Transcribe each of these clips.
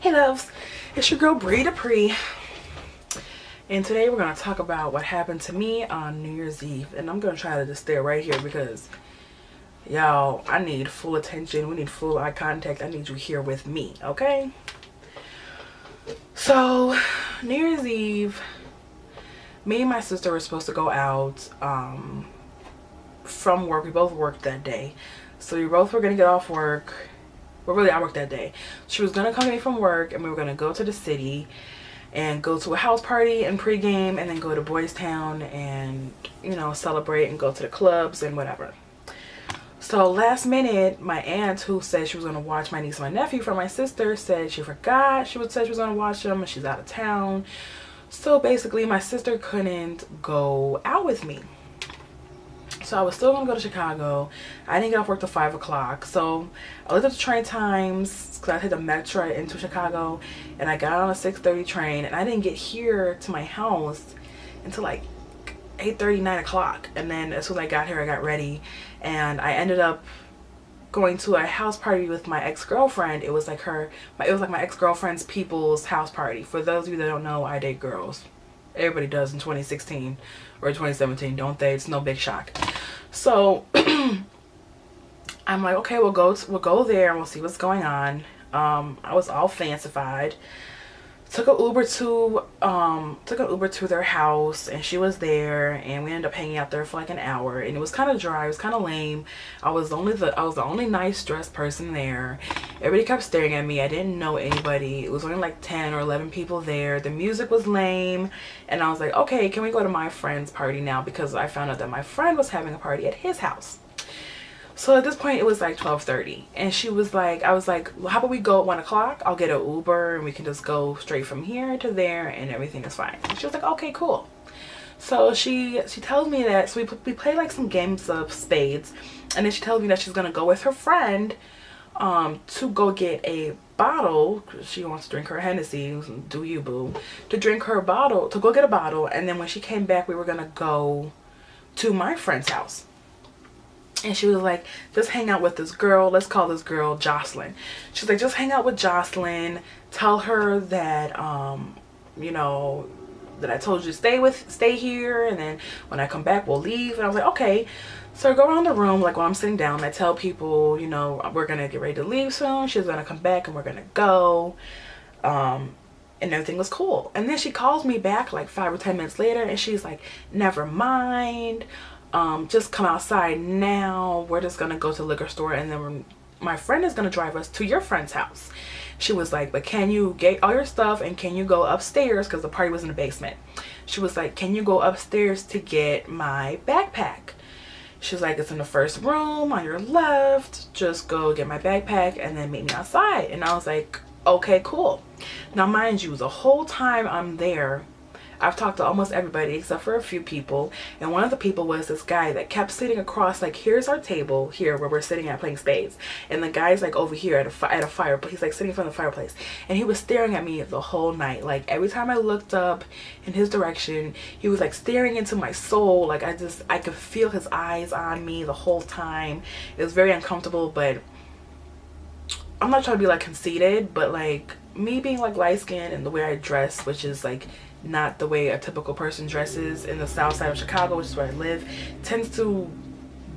Hey loves, it's your girl Dupre, and today we're going to talk about what happened to me on New Year's Eve. And I'm going to try to just stay right here because y'all, I need full attention. We need full eye contact. I need you here with me, okay? So New Year's Eve, me and my sister were supposed to go out from work. We both worked that day, so we both were going to get off work. Well, really, I worked that day. She was gonna come to me from work, and we were gonna go to the city and go to a house party and pregame, and then go to Boys Town and, you know, celebrate and go to the clubs and whatever. So last minute, my aunt, who said she was gonna watch my niece and my nephew for my sister, said she forgot. She said she was gonna watch them, and she's out of town. So basically, my sister couldn't go out with me. So I was still gonna go to Chicago. I didn't get off work till 5 o'clock. So I looked up the train times because I had the metro into Chicago, and I got on a 6:30 train, and I didn't get here to my house until like 8:30, 9 o'clock. And then as soon as I got here, I got ready, and I ended up going to a house party with my ex-girlfriend. It was like my ex-girlfriend's people's house party. For those of you that don't know, I date girls. Everybody does in 2016 or 2017, don't they? It's no big shock. So I'm like, okay, we'll go there and we'll see what's going on. I was all fancified. Took an Uber to their house, and she was there, and we ended up hanging out there for like an hour, and it was kind of dry. It was kind of lame. I was the only nice dressed person there. Everybody kept staring at me. I didn't know anybody. It was only like 10 or 11 people there. The music was lame, and I was like, okay, can we go to my friend's party now? Because I found out that my friend was having a party at his house. So at this point, it was like 12:30, and she was like, I was like, well, how about we go at 1 o'clock? I'll get an Uber, and we can just go straight from here to there, and everything is fine. And she was like, okay, cool. So she tells me that, so we played like some games of spades, and then she tells me that she's gonna go with her friend to go get a bottle. She wants to drink her Hennessy. Do you, boo? To go get a bottle, and then when she came back, we were gonna go to my friend's house. And she was like, just hang out with this girl. Let's call this girl Jocelyn. She's like, just hang out with Jocelyn. Tell her that, you know, that I told you to stay here. And then when I come back, we'll leave. And I was like, okay. So I go around the room, like while I'm sitting down, I tell people, you know, we're going to get ready to leave soon. She's going to come back and we're going to go. And everything was cool. And then she calls me back like 5 or 10 minutes later, and she's like, never mind. Just come outside now. We're just gonna go to the liquor store, and then my friend is gonna drive us to your friend's house. She was like, but can you get all your stuff, and can you go upstairs, because the party was in the basement. She was like, can you go upstairs to get my backpack? She's like, it's in the first room on your left. Just go get my backpack and then meet me outside. And I was like, okay, cool. Now mind you, the whole time I'm there, I've talked to almost everybody except for a few people, and one of the people was this guy that kept sitting across, like, here's our table here where we're sitting at playing spades, and the guy's like over here at a fireplace. He's like sitting in front of the fireplace, and he was staring at me the whole night. Like every time I looked up in his direction, he was like staring into my soul. Like I could feel his eyes on me the whole time. It was very uncomfortable, but I'm not trying to be like conceited, but like me being like light skinned and the way I dress, which is like not the way a typical person dresses in the south side of Chicago, which is where I live, tends to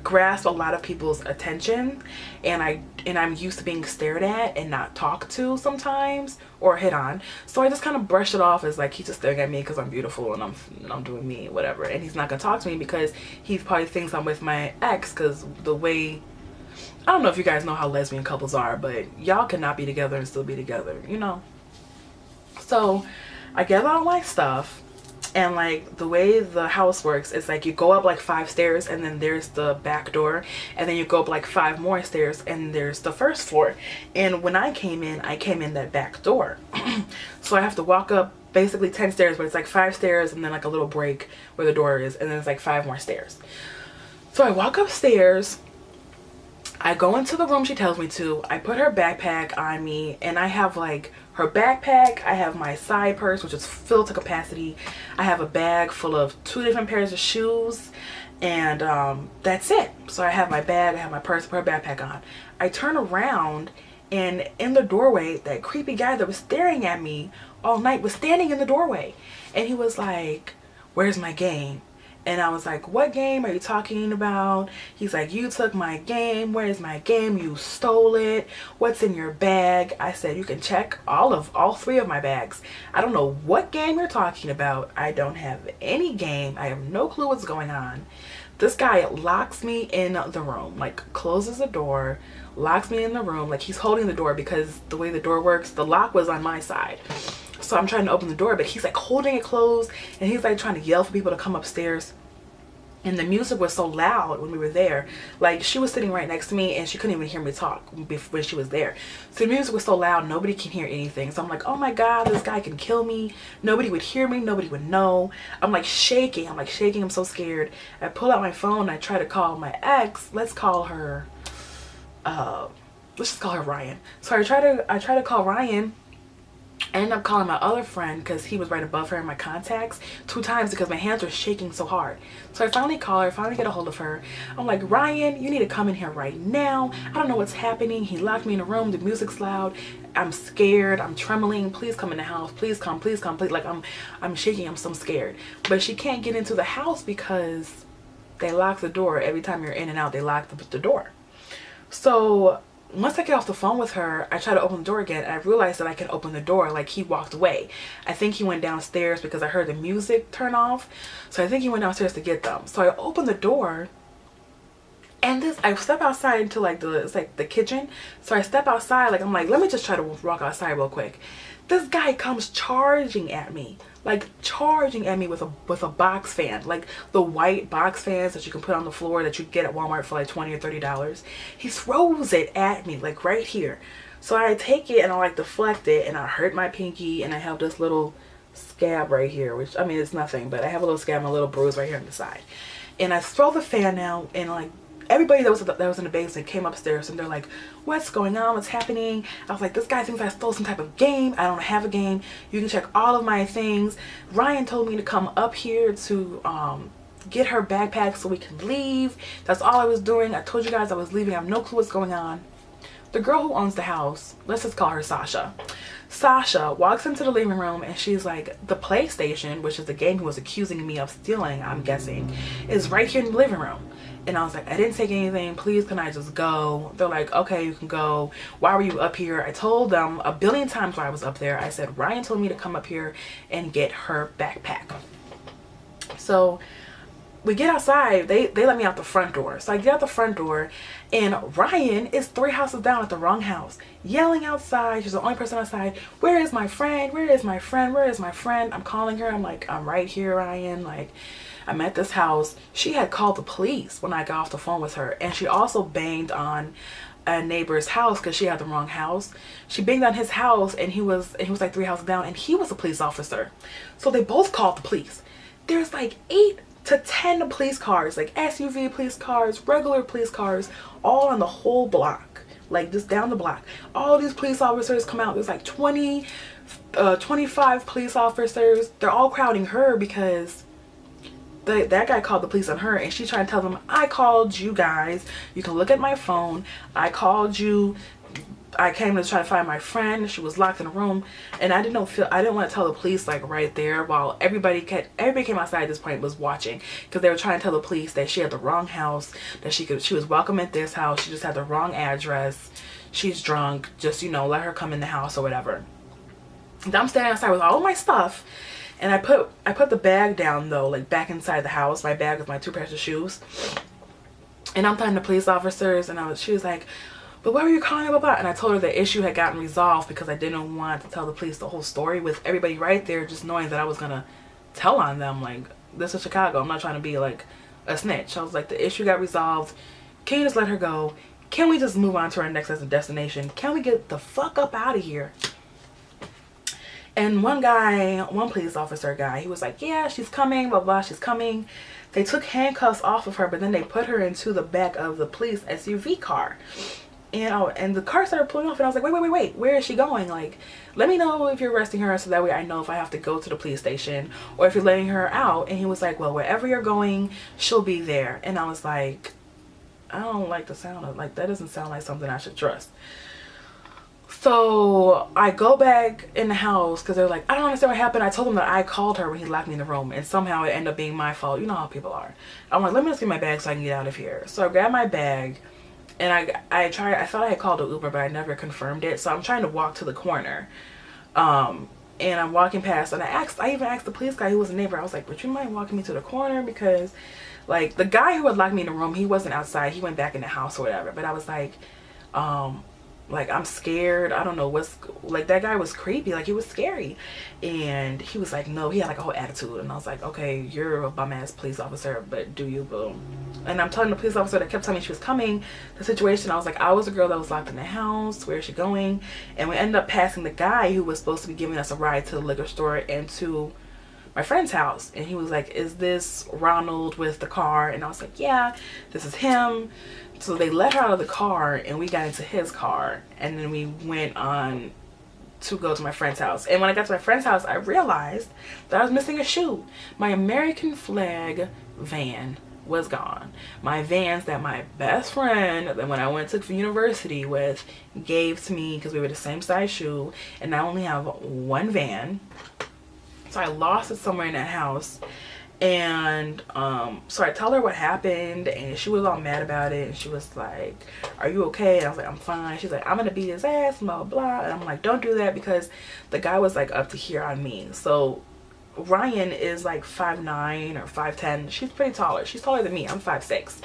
grasp a lot of people's attention, and I'm used to being stared at and not talked to sometimes or hit on. So I just kind of brush it off as like he's just staring at me because I'm beautiful and I'm doing me, whatever, and he's not gonna talk to me because he probably thinks I'm with my ex, because the way, I don't know if you guys know how lesbian couples are, but y'all cannot be together and still be together, you know. So I gather all my stuff, and like the way the house works is like you go up like 5 stairs, and then there's the back door, and then you go up like 5 more stairs, and there's the first floor. And when I came in that back door. So I have to walk up basically 10 stairs, but it's like 5 stairs and then like a little break where the door is, and then it's like 5 more stairs. So I walk upstairs, I go into the room she tells me to, I put her backpack on me, and I have like her backpack, I have my side purse, which is filled to capacity, I have a bag full of 2 different pairs of shoes, and that's it. So I have my bag, I have my purse, put her backpack on. I turn around, And in the doorway, that creepy guy that was staring at me all night was standing in the doorway. And he was like, where's my game? And I was like, what game are you talking about? He's like, you took my game. Where's my game? You stole it. What's in your bag? I said, you can check all three of my bags. I don't know what game you're talking about. I don't have any game. I have no clue what's going on. This guy locks me in the room, like closes the door, locks me in the room. Like he's holding the door because the way the door works, the lock was on my side. So I'm trying to open the door, but he's like holding it closed, and he's like trying to yell for people to come upstairs. And the music was so loud when we were there. Like she was sitting right next to me and she couldn't even hear me talk when she was there. So the music was so loud, nobody can hear anything. So I'm like, oh my God, this guy can kill me. Nobody would hear me, nobody would know. I'm like shaking, I'm so scared. I pull out my phone, I try to call my ex. Let's call her, let's just call her Ryan. So I try to call Ryan. I ended up calling my other friend because he was right above her in my contacts 2 times because my hands were shaking so hard. So I finally call her, finally get a hold of her. I'm like, Ryan, you need to come in here right now. I don't know what's happening. He locked me in a room. The music's loud. I'm scared. I'm trembling. Please come in the house. Please come. Please come. Please. Like I'm shaking. I'm so scared. But she can't get into the house because they lock the door. Every time you're in and out, they lock the door. So once I get off the phone with her, I try to open the door again, and I realized that I can open the door. Like he walked away. I think he went downstairs because I heard the music turn off. So I think he went downstairs to get them. So I opened the door, and I step outside into like it's like the kitchen. So I step outside, like I'm like, let me just try to walk outside real quick. This guy comes charging at me. Like charging at me with a box fan, like the white box fans that you can put on the floor that you get at Walmart for like $20 or $30. He throws it at me like right here. So I take it and I like deflect it, and I hurt my pinky, and I have this little scab right here, which I mean it's nothing, but I have a little scab and a little bruise right here on the side. And I throw the fan out, and like everybody that was in the basement came upstairs, and they're like, what's going on? What's happening? I was like, this guy thinks I stole some type of game. I don't have a game. You can check all of my things. Ryan told me to come up here to get her backpack so we can leave. That's all I was doing. I told you guys I was leaving. I have no clue what's going on. The girl who owns the house, let's just call her Sasha. Sasha walks into the living room, and she's like, the PlayStation, which is the game he was accusing me of stealing, I'm guessing, is right here in the living room. And I was like, I didn't take anything. Please, can I just go? They're like, okay, you can go. Why were you up here? I told them a billion times why I was up there. I said, Ryan told me to come up here and get her backpack. So we get outside. They let me out the front door. So I get out the front door, and Ryan is 3 houses down at the wrong house, yelling outside. She's the only person outside. Where is my friend? Where is my friend? Where is my friend? I'm calling her. I'm like, I'm right here, Ryan. Like, I'm at this house. She had called the police when I got off the phone with her, and she also banged on a neighbor's house because she had the wrong house. She banged on his house, and he was like 3 houses down, and he was a police officer. So they both called the police. There's like 8 to 10 police cars, like SUV police cars, regular police cars, all on the whole block, like just down the block. All these police officers come out. There's like 25 police officers. They're all crowding her because that guy called the police on her, and she tried to tell them, I called you guys. You can look at my phone. I called you. I came to try to find my friend. She was locked in a room, and I didn't want to tell the police like right there while everybody came outside at this point was watching, because they were trying to tell the police that she had the wrong house, that she was welcome at this house. She just had the wrong address. She's drunk. Just, you know, let her come in the house or whatever. And I'm standing outside with all of my stuff. And I put the bag down though, like back inside the house, my bag with my 2 pairs of shoes. And I'm talking to police officers, and she was like, but what were you calling about? And I told her the issue had gotten resolved because I didn't want to tell the police the whole story with everybody right there, just knowing that I was gonna tell on them. Like, this is Chicago. I'm not trying to be like a snitch. I was like, the issue got resolved. Can you just let her go? Can we just move on to our next destination? Can we get the fuck up out of here? And one police officer guy, he was like, yeah, she's coming, blah, blah, she's coming. They took handcuffs off of her, but then they put her into the back of the police SUV car. And the car started pulling off, and I was like, wait, where is she going? Like, let me know if you're arresting her so that way I know if I have to go to the police station or if you're letting her out. And he was like, well, wherever you're going, she'll be there. And I was like, I don't like the sound of, like, that doesn't sound like something I should trust. So I go back in the house because they're like, I don't understand what happened. I told them that I called her when he locked me in the room, and somehow it ended up being my fault. You know how people are. I'm like, let me just get my bag so I can get out of here. So I grab my bag, and I thought I had called an Uber, but I never confirmed it. So I'm trying to walk to the corner. And I'm walking past, and I even asked the police guy who was a neighbor. I was like, would you mind walking me to the corner? Because like the guy who had locked me in the room, he wasn't outside. He went back in the house or whatever. But I was like I'm scared. I don't know what's, like, that guy was creepy, like he was scary. And he was like, no, he had like a whole attitude. And I was like, okay, you're a bum ass police officer, but do you, boo? And I'm telling the police officer that kept telling me she was coming, the situation. I was like, I was a girl that was locked in the house, where is she going? And we ended up passing the guy who was supposed to be giving us a ride to the liquor store and to my friend's house. And he was like, is this Ronald with the car? And I was like, yeah, this is him. So they let her out of the car, and we got into his car, and then we went on to go to my friend's house. And when I got to my friend's house, I realized that I was missing a shoe. My American flag van was gone. My Vans that my best friend, that when I went to university with, gave to me because we were the same size shoe, and I only have one Van. So I lost it somewhere in that house. And so I tell her what happened, and she was all mad about it, and she was like, are you okay? And I was like, I'm fine. She's like, I'm gonna beat his ass, blah blah. And I'm like, don't do that, because the guy was like up to here on me. So Ryan is like 5'9" or 5'10". She's pretty taller. She's taller than me. I'm 5'6".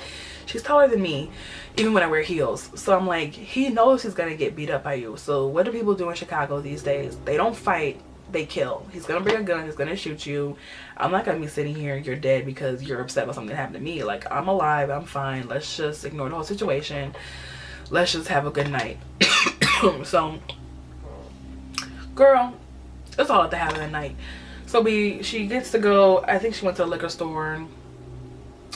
She's taller than me, even when I wear heels. So I'm like, he knows he's gonna get beat up by you. So what do people do in Chicago these days? They don't fight, they kill. He's gonna bring a gun, he's gonna shoot you. I'm not gonna be sitting here, you're dead because you're upset about something that happened to me. Like, I'm alive, I'm fine. Let's just ignore the whole situation. Let's just have a good night. So, girl, it's all at the having a night. So she gets to go, I think she went to the liquor store.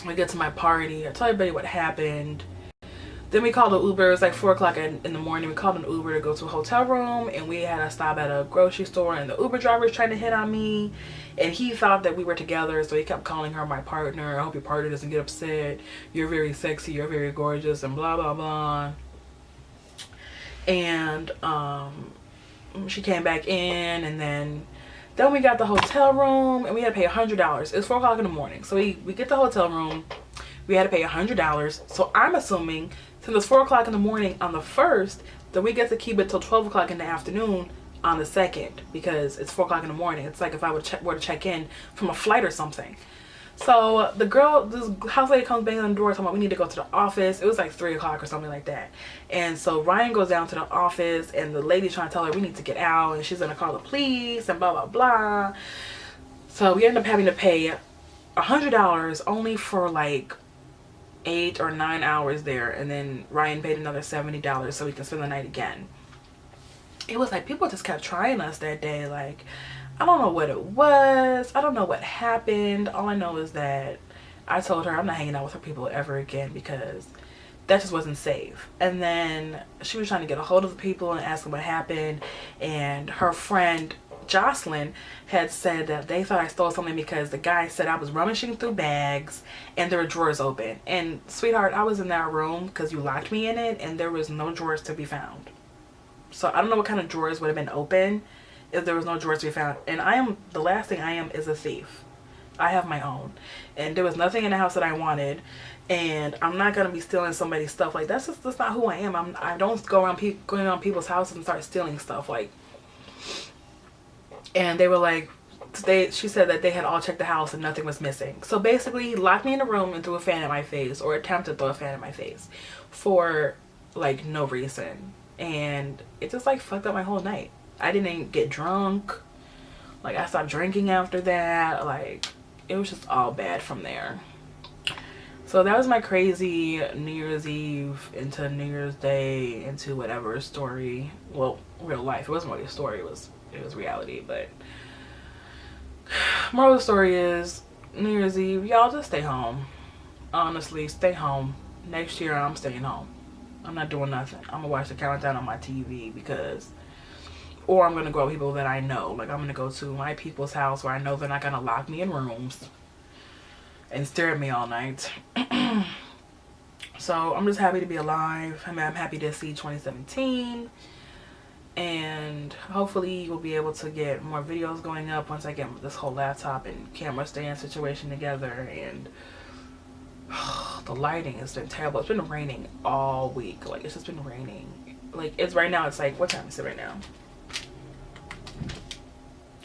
We get to my party, I tell everybody what happened. Then we called an Uber. It was like 4 o'clock in the morning. We called an Uber to go to a hotel room, and we had a stop at a grocery store, and the Uber driver was trying to hit on me, and he thought that we were together, so he kept calling her my partner. I hope your partner doesn't get upset. You're very sexy, you're very gorgeous, and blah blah blah. And she came back in, and then we got the hotel room, and we had to pay $100. It was 4 o'clock in the morning. So we get the hotel room, we had to pay $100. So I'm assuming, since it's 4 o'clock in the morning on the 1st, then we get to keep it till 12 o'clock in the afternoon on the 2nd, because it's 4 o'clock in the morning. It's like if I were to check in from a flight or something. So the girl, this house lady, comes banging on the door talking about we need to go to the office. It was like 3 o'clock or something like that. And so Ryan goes down to the office, and the lady's trying to tell her we need to get out, and she's gonna call the police and blah blah blah. So we end up having to pay $100 only for like 8 or 9 hours there, and then Ryan paid another $70 so we can spend the night again. It was like people just kept trying us that day. Like, I don't know what it was, I don't know what happened. All I know is that I told her I'm not hanging out with her people ever again, because that just wasn't safe. And then she was trying to get a hold of the people and ask them what happened, and her friend Jocelyn had said that they thought I stole something because the guy said I was rummaging through bags and there were drawers open. And sweetheart, I was in that room because you locked me in it, and there was no drawers to be found. So I don't know what kind of drawers would have been open if there was no drawers to be found. And the last thing I am is a thief. I have my own, and there was nothing in the house that I wanted, and I'm not gonna be stealing somebody's stuff. Like, that's not who I am. I don't go around going around people's houses and start stealing stuff. Like, and they were like, she said that they had all checked the house and nothing was missing. So basically, he locked me in a room and threw a fan at my face, or attempted to throw a fan at my face, for like no reason. And it just like fucked up my whole night. I didn't get drunk. Like, I stopped drinking after that. Like, it was just all bad from there. So that was my crazy New Year's Eve into New Year's Day into whatever story. Well, real life. It wasn't really a story. It was reality. But moral of the story is, New Year's Eve, y'all just stay home. Honestly, stay home. Next year, I'm staying home. I'm not doing nothing. I'm gonna watch the countdown on my TV, or I'm gonna go with people that I know. Like, I'm gonna go to my people's house where I know they're not gonna lock me in rooms and stare at me all night. So I'm just happy to be alive. I'm happy to see 2017. and hopefully we'll be able to get more videos going up once I get this whole laptop and camera stand situation together. And the lighting has been terrible. It's been raining all week. Like, it's just been raining. Like, it's right now, it's like, what time is it right now?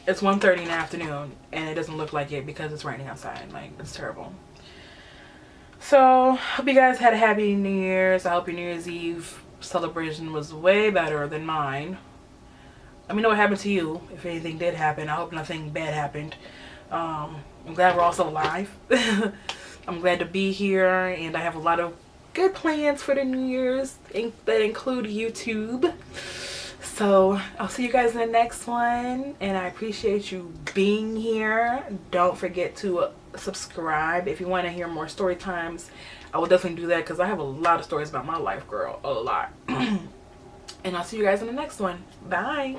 It's 1:30 in the afternoon, and it doesn't look like it because it's raining outside. Like, it's terrible. So, hope you guys had a happy New Year's. I hope your New Year's Eve celebration was way better than mine. Let me know what happened to you, if anything did happen. I hope nothing bad happened. I'm glad we're all still alive. I'm glad to be here, and I have a lot of good plans for the New Year's that include YouTube. So I'll see you guys in the next one, and I appreciate you being here. Don't forget to subscribe if you want to hear more story times. I will definitely do that because I have a lot of stories about my life, girl. A lot. And I'll see you guys in the next one. Bye.